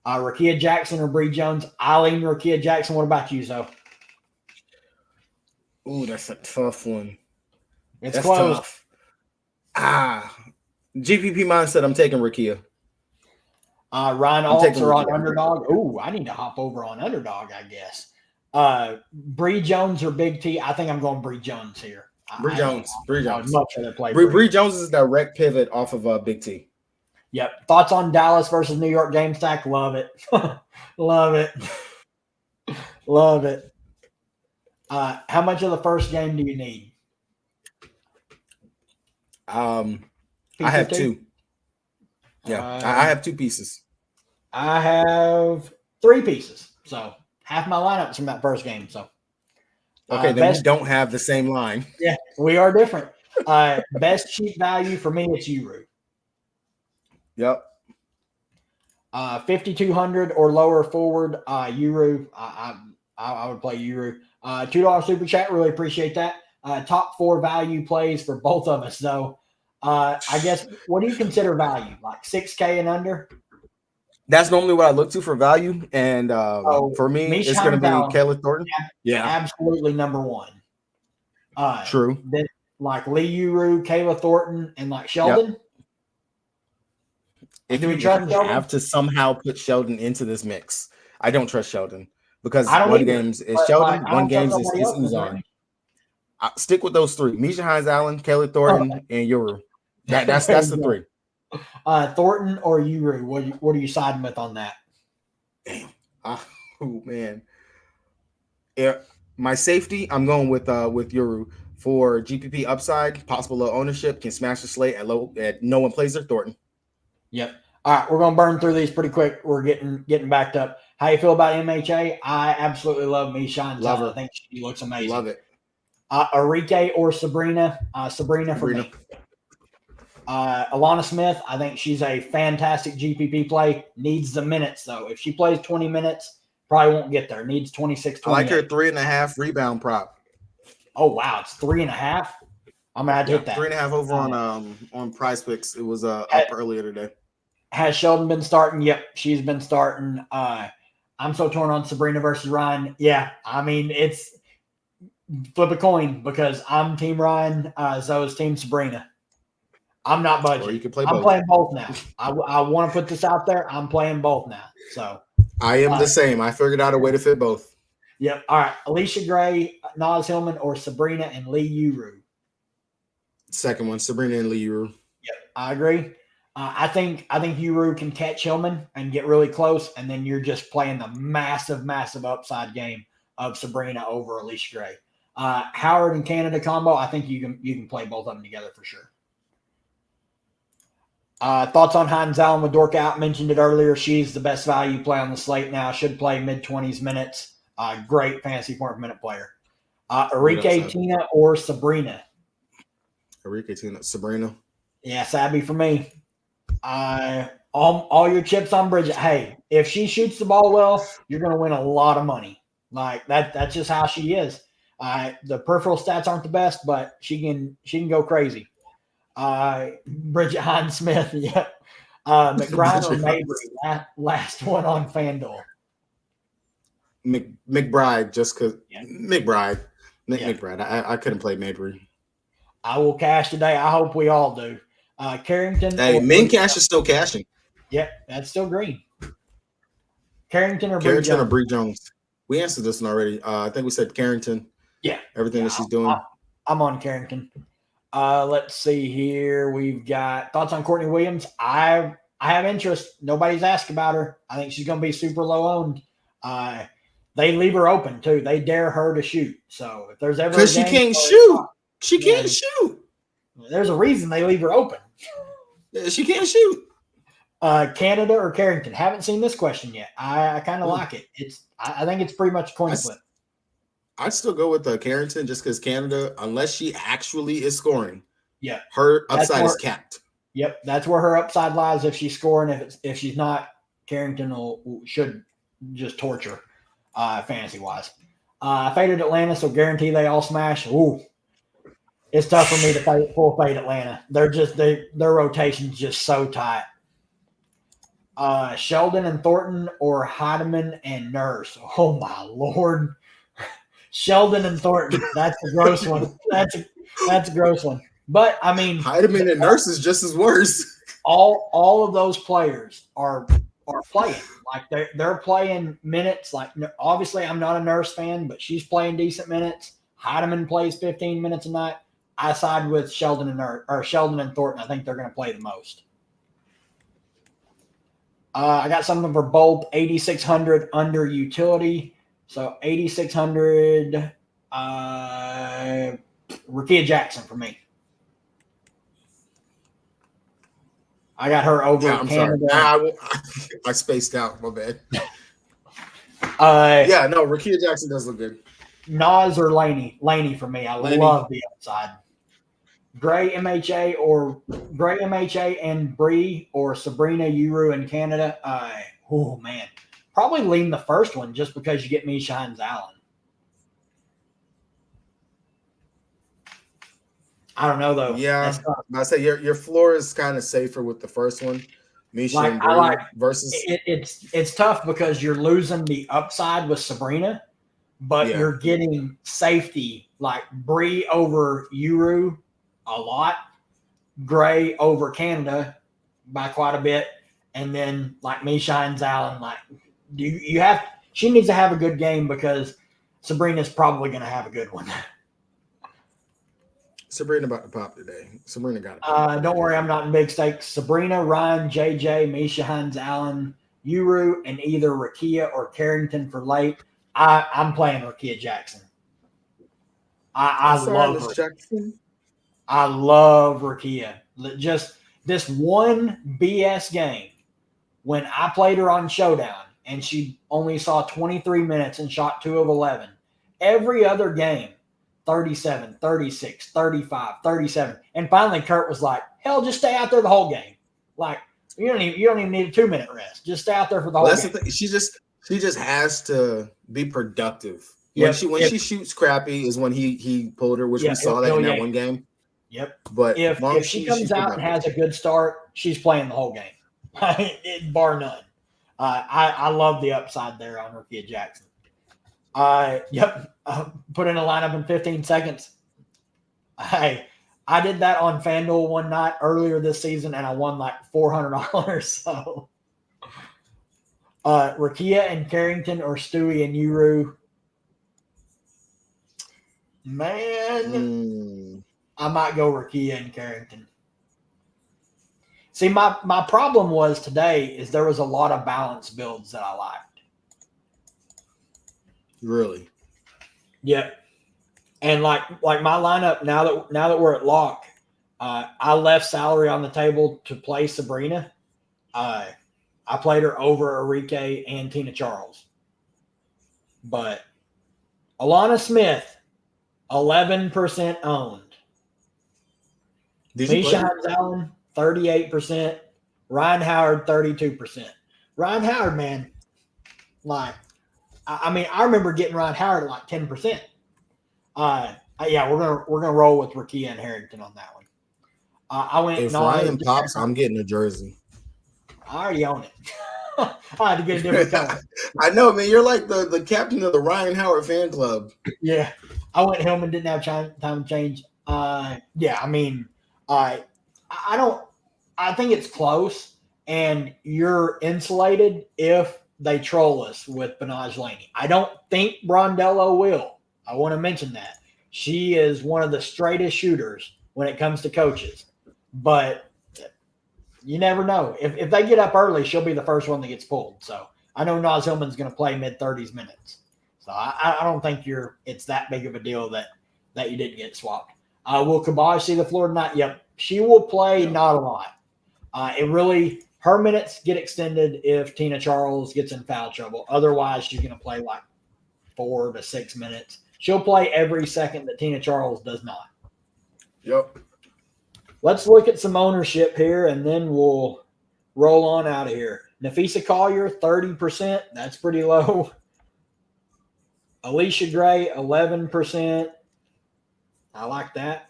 Rakia Jackson or Bree Jones? I lean Rakia Jackson. What about you, Zoe? Ooh, that's a tough one. That's close. Tough. GPP mindset, I'm taking Rakia. Ryan Alts are on Underdog. Ooh, I need to hop over on Underdog, I guess. Bree Jones or Big T? I think I'm going Bree Jones here. Bree Jones. Much rather play Bree Jones is a direct pivot off of Big T. Yep. Thoughts on Dallas versus New York game stack? Love it. Love it. Love it. How much of the first game do you need? I have two. Yeah, I have 2 pieces. I have 3 pieces. So half my lineup's from that first game. So okay, then we don't have the same line. Yeah, we are different. Best cheap value for me, it's Uru. Yep. $5,200 or lower forward, Euro. I would play Euro. $2 super chat. Really appreciate that. Top 4 value plays for both of us, though. I guess, what do you consider value? Like 6K and under? That's normally what I look to for value. And for me, Misha it's going to be Hines Kayla Thornton. Yeah. Absolutely number one. True. Then, like Lee Uru, Kayla Thornton, and like Sheldon. Yep. If you have to somehow put Sheldon into this mix, I don't trust Sheldon because one game is Sheldon, one game is Uzan. Stick with those 3: Misha Hines Allen, Kayla Thornton, and Uru. That's the 3. Thornton or Uru? What are you siding with on that? Damn. Oh man. Yeah, my safety, I'm going with Uru for GPP upside, possible low ownership, can smash the slate at no one plays their Thornton. Yep. All right, we're gonna burn through these pretty quick. We're getting backed up. How you feel about MHA? I absolutely love Misha Hines. I think she looks amazing. Love it. Arike or Sabrina? Sabrina for me. Alana Smith, I think she's a fantastic GPP play. Needs the minutes, though. If she plays 20 minutes, probably won't get there. Needs 26, 28. I like her 3.5 rebound prop. Oh, wow. It's 3.5? I'm going to have to hit that. 3.5 over on Prize Picks. It was up earlier today. Has Sheldon been starting? Yep, she's been starting. I'm so torn on Sabrina versus Ryan. Yeah, I mean, it's flip a coin because I'm Team Ryan. Zoe's Team Sabrina. I'm not budging. Or you can play both. I'm playing both now. I want to put this out there. I'm playing both now. So I am the same. I figured out a way to fit both. Yep. All right. Alicia Gray, Naz Hillman, or Sabrina and Lee Uru? Second one, Sabrina and Lee Uru. Yep, I agree. I think Uru can catch Hillman and get really close, and then you're just playing the massive, massive upside game of Sabrina over Alicia Gray. Howard and Canada combo, I think you can play both of them together for sure. Thoughts on Hines Allen with Dork out? Mentioned it earlier. She's the best value play on the slate now. Should play mid-20s minutes. Great fantasy point per minute player. Arike Tina or Sabrina? Arike Tina, Sabrina. Yeah, Sabby for me. All your chips on Bridget. Hey, if she shoots the ball well, you're going to win a lot of money. Like that's just how she is. The peripheral stats aren't the best, but she can go crazy. Bridget Hines Smith, yep. McBride or Mabry, last one on FanDuel. McBride, just because McBride. McBride. I couldn't play Mabry. I will cash today. I hope we all do. Carrington. Hey, main cash is still cashing. Yep, that's still green. Carrington or Bree Jones. We answered this one already. I think we said Carrington. Yeah. Everything that she's doing. I'm on Carrington. Let's see here. We've got thoughts on Courtney Williams. I have interest. Nobody's asked about her. I think she's going to be super low owned. They leave her open too. They dare her to shoot. So if there's ever because she can't shoot, she can't shoot. There's a reason they leave her open. She can't shoot. Canada or Carrington? Haven't seen this question yet. I kind of like it. I think it's pretty much a coin flip. I'd still go with Carrington just because Canada, unless she actually is scoring, her upside is capped. Yep, that's where her upside lies. If she's scoring, if she's not, Carrington should just torture fantasy wise. Faded Atlanta, so guarantee they all smash. Ooh, it's tough for me to full fade Atlanta. Their rotation's just so tight. Sheldon and Thornton or Heidemann and Nurse. Oh my Lord. Sheldon and Thornton. That's a gross one. That's a gross one. But I mean, Heidemann and Nurse is just as worse. All of those players are playing. Like they're playing minutes. Like obviously, I'm not a Nurse fan, but she's playing decent minutes. Heidemann plays 15 minutes a night. I side with Sheldon and Thornton. I think they're going to play the most. I got something for both 8,600 under utility. So 8,600, Rakia Jackson for me. I got her over Canada. I spaced out. My bad. Rakia Jackson does look good. Naz or Laney? Laney for me. I love the upside. Gray MHA and Bree or Sabrina Uru in Canada. Oh man, probably lean the first one just because you get Misha Hines Allen. I don't know though. Yeah, I say your floor is kind of safer with the first one. Misha and Bree versus it's tough because you're losing the upside with Sabrina, but you're getting safety like Bree over Uru a lot, Gray over Canada by quite a bit, and then like Misha Hines Allen, like she needs to have a good game because Sabrina's probably going to have a good one. Sabrina about to pop today. Sabrina got it. Don't worry, I'm not in big stakes. Sabrina, Ryan, JJ, Misha Hines Allen, Uru, and either Rakia or Carrington for late. I'm playing Rakia Jackson. I love her. Jackson. I love Rakia. Just this one BS game when I played her on Showdown and she only saw 23 minutes and shot 2 of 11. Every other game, 37, 36, 35, 37. And finally Kurt was like, hell, just stay out there the whole game. Like, you don't even need a 2-minute rest. Just stay out there for the whole game. The thing. She just has to be productive. When she shoots crappy is when he pulled her, which we saw that in that one game. Yep. But if she comes out and has a good start, she's playing the whole game. Bar none. I love the upside there on Rakia Jackson. Put in a lineup in 15 seconds. I did that on FanDuel one night earlier this season, and I won like $400. So, Rakia and Carrington or Stewie and Uru. Man, I might go Rakia and Carrington. See, my problem was today is there was a lot of balance builds that I liked. Really? Yep. And like my lineup now that we're at lock, I left salary on the table to play Sabrina. I played her over Arike and Tina Charles. But Alana Smith, 11% owned. Misha Hines Allen, 38%. Ryan Howard, 32%. Ryan Howard, man, like, I remember getting Ryan Howard at like 10%. We're gonna roll with Rakia and Harrington on that one. I went. If Ryan pops, I'm getting a jersey. I already own it. I had to get a different color. I know, man. You're like the captain of the Ryan Howard fan club. Yeah, I went Hillman, didn't have time to change. I don't. I think it's close, and you're insulated if they troll us with Benaj Laney. I don't think Brondello will. I want to mention that. She is one of the straightest shooters when it comes to coaches. But you never know. If they get up early, she'll be the first one that gets pulled. So I know Naz Hillman's going to play mid-30s minutes. So I don't think it's that big of a deal that you didn't get swapped. Will Kabaj see the floor tonight? Yep. She will play not a lot. Her minutes get extended if Tina Charles gets in foul trouble. Otherwise, she's going to play like 4 to 6 minutes. She'll play every second that Tina Charles does not. Yep. Let's look at some ownership here, and then we'll roll on out of here. Nafisa Collier, 30%. That's pretty low. Alicia Gray, 11%. I like that.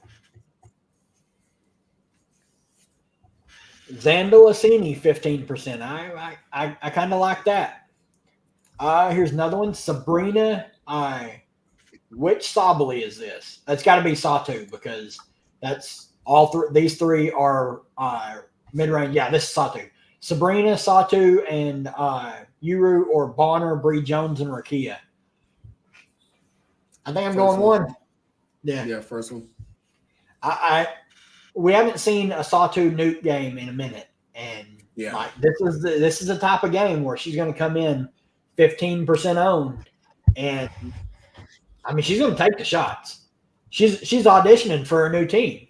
Xandala Assini, 15%. I kind of like that. Here's another one. Sabrina. Which Sabali is this? That's got to be Satu because that's all three. These three are mid-range. Yeah, this is Satu. Sabrina, Satu, and Uru or Bonner, Bree Jones, and Rakia. I think I'm going one. Yeah, first one. We haven't seen a Satu Nuke game in a minute, and this is the type of game where she's going to come in 15% owned, and I mean she's going to take the shots. She's auditioning for a new team.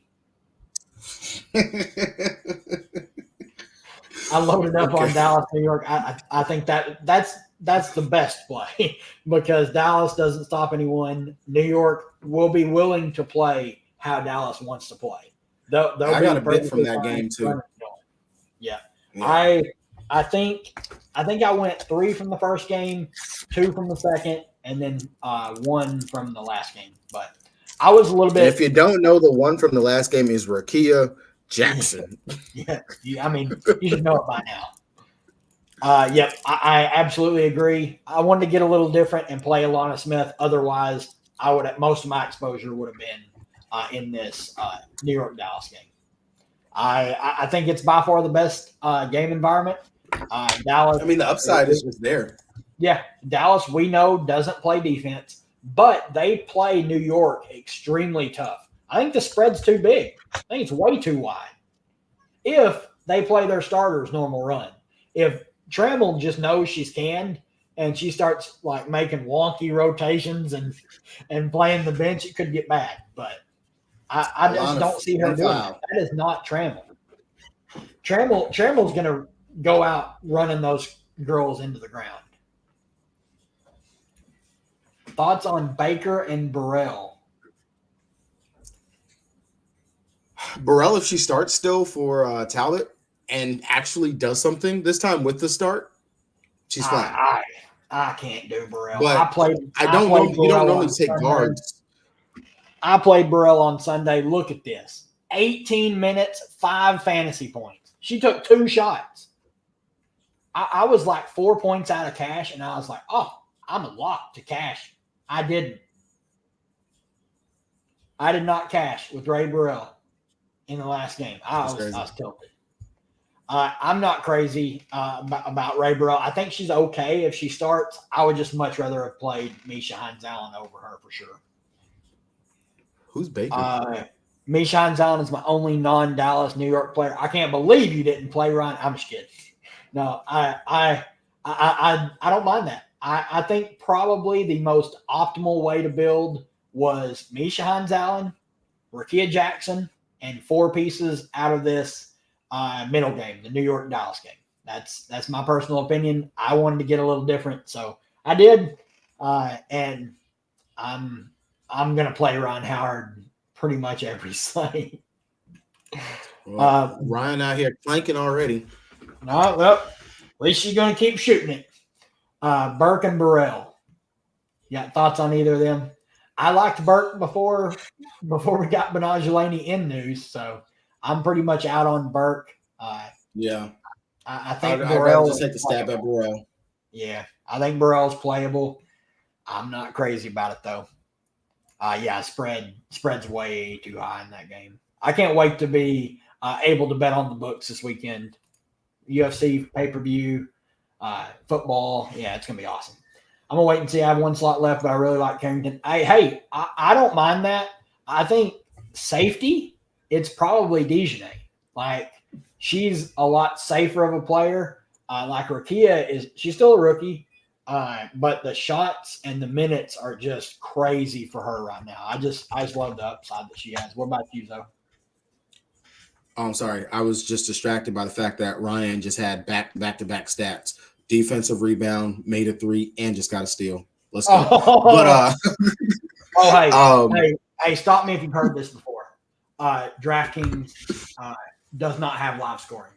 I loaded up on Dallas, New York. I think that's the best play because Dallas doesn't stop anyone. New York will be willing to play how Dallas wants to play. They'll I be got a bit from perfectly that fine game too. running the ball. Yeah. I think I went 3 from the first game, 2 from the second, and then 1 from the last game. But I was a little bit. And if you don't know, the one from the last game is Rakia Jackson. Yeah, I mean, you should know it by now. Yep, I absolutely agree. I wanted to get a little different and play Alana Smith. Otherwise, most of my exposure would have been in this New York Dallas game. I think it's by far the best game environment. Dallas. I mean, the upside is just there. Yeah, Dallas, we know, doesn't play defense, but they play New York extremely tough. I think the spread's too big. I think it's way too wide. If they play their starters normal run, if Trammell just knows she's canned and she starts like making wonky rotations and playing the bench, it could get bad. But I just don't see her doing that. That is not Trammell. Trammell's going to go out running those girls into the ground. Thoughts on Baker and Burrell? Burrell, if she starts still for Talbot and actually does something this time with the start, she's fine. I can't do Burrell. But I don't know. You don't normally take guards. I played Burrell on Sunday. Look at this. 18 minutes, 5 fantasy points. She took 2 shots. I was like 4 points out of cash, and I was like, oh, I'm a lock to cash. I didn't. I did not cash with Ray Burrell in the last game. I was tilted. I'm not crazy about Ray Burrell. I think she's okay if she starts. I would just much rather have played Misha Hines-Allen over her for sure. Who's Baker? Misha Hines-Allen is my only non-Dallas New York player. I can't believe you didn't play Ryan. I'm just kidding. No, I don't mind that. I think probably the most optimal way to build was Misha Hines-Allen, Rakia Jackson, and 4 pieces out of this middle game, the New York Dallas game. That's my personal opinion. I wanted to get a little different, so I did. And I'm gonna play Ron Howard pretty much every slate. Well, Ryan out here clanking already. No, well, at least she's gonna keep shooting it. Burke and Burrell. You got thoughts on either of them? I liked Burke before we got Benajolani in news, so I'm pretty much out on Burke. Yeah, I think Burrell. I'd just take a stab at Burrell. Yeah, I think Burrell's playable. I'm not crazy about it though. Yeah, spread's way too high in that game. I can't wait to be able to bet on the books this weekend. UFC pay-per-view, football. Yeah, it's gonna be awesome. I'm gonna wait and see. I have 1 slot left, but I really like Carrington. Hey, I don't mind that. I think safety, it's probably Dejanay. Like, she's a lot safer of a player. Like Rakia she's still a rookie, but the shots and the minutes are just crazy for her right now. I just love the upside that she has. What about you, Zoe? Oh, I'm sorry. I was just distracted by the fact that Ryan just had back-to-back stats. Defensive rebound, made a 3, and just got a steal. Let's go. Oh, hey, stop me if you've heard this before. Draftkings does not have live scoring.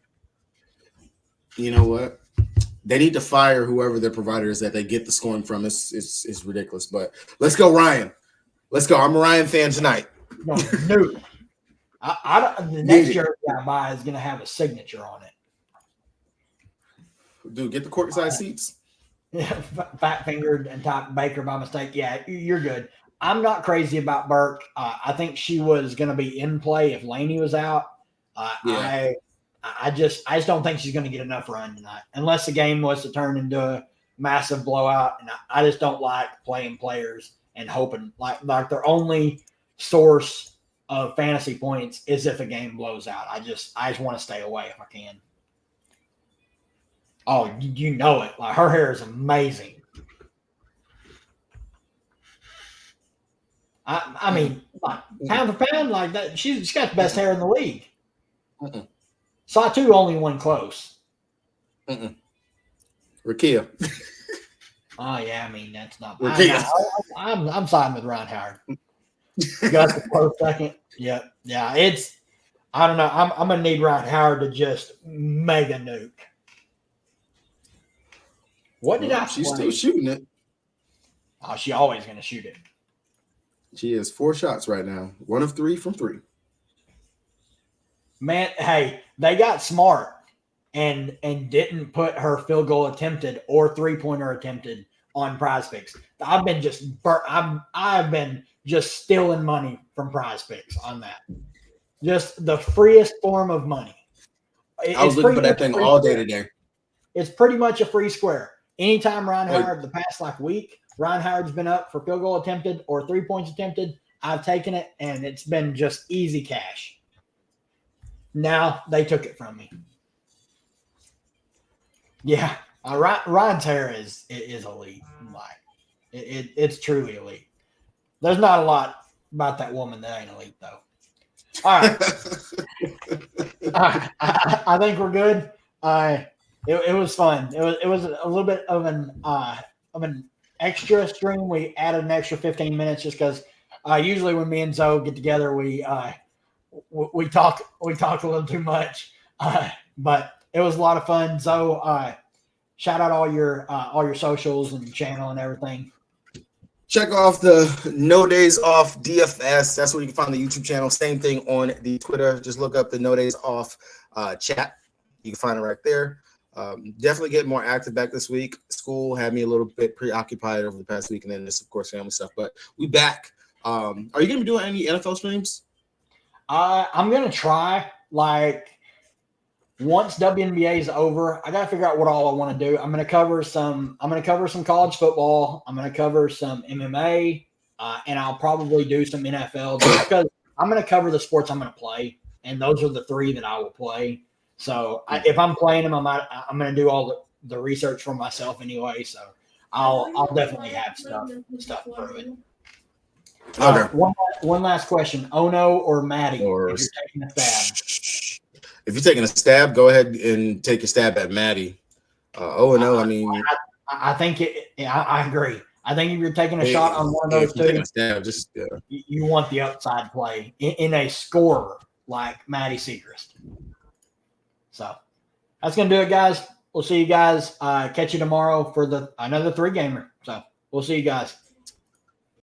You know what? They need to fire whoever their provider is that they get the scoring from. It's ridiculous. But let's go, Ryan. Let's go. I'm a Ryan fan tonight. No. The next jersey I buy is going to have a signature on it. Dude, get the courtside seats. Yeah, fat fingered and typed Baker by mistake. Yeah, you're good. I'm not crazy about Burke. I think she was going to be in play if Laney was out. I just don't think she's going to get enough run tonight, unless the game was to turn into a massive blowout. And I just don't like playing players and hoping like their only source of fantasy points is if a game blows out. I just want to stay away if I can. Oh, you know it. Like, her hair is amazing. I mean, like, pound for pound, like that. She's got the best hair in the league. Satu only won close. Rakia. Oh yeah, I mean that's not. I'm siding with Ron Howard. Got the close second. Yeah. It's. I don't know. I'm gonna need Ryan Howard to just mega nuke. What did I She's play? still shooting it. Oh, she always gonna shoot it. She has 4 shots right now. 1 of 3 from 3. Man, hey, they got smart and didn't put her field goal attempted or 3-pointer attempted on Prize Picks. I've been just stealing money from Prize Picks on that. Just the freest form of money. I was looking for that thing all day today. It's pretty much a free square. Anytime Ryan Howard, the past week, Ryan Howard's been up for field goal attempted or 3 points attempted, I've taken it, and it's been just easy cash. Now they took it from me. Yeah, Ryan's hair is elite. Like it's truly elite. There's not a lot about that woman that ain't elite, though. All right, I think we're good. It was fun. It was a little bit of an extra stream. We added an extra 15 minutes just because usually when me and Zoe get together, we talk a little too much. But it was a lot of fun. Zoe, shout out all your socials and channel and everything. Check off the No Days Off DFS. That's where you can find the YouTube channel. Same thing on the Twitter. Just look up the No Days Off chat. You can find it right there. Definitely get more active back this week. School had me a little bit preoccupied over the past week, and then this, of course, family stuff. But we back. Are you going to be doing any NFL streams? I'm going to try. Once WNBA is over, I got to figure out what all I want to do. I'm going to cover some college football. I'm going to cover some MMA, and I'll probably do some NFL just because I'm going to cover the sports I'm going to play, and those are the 3 that I will play. So if I'm playing them, I'm going to do all the research for myself anyway. So I'll definitely have stuff proven. Okay. One last question: Ono or Maddie? If you're taking a stab. If you're taking a stab, go ahead and take a stab at Maddie. No, I mean, I think I agree. I think if you're taking a shot on one of those two, you want the upside play in a scorer like Maddie Seacrest. So that's gonna do it, guys. We'll see you guys. Catch you tomorrow for another 3-gamer. So we'll see you guys.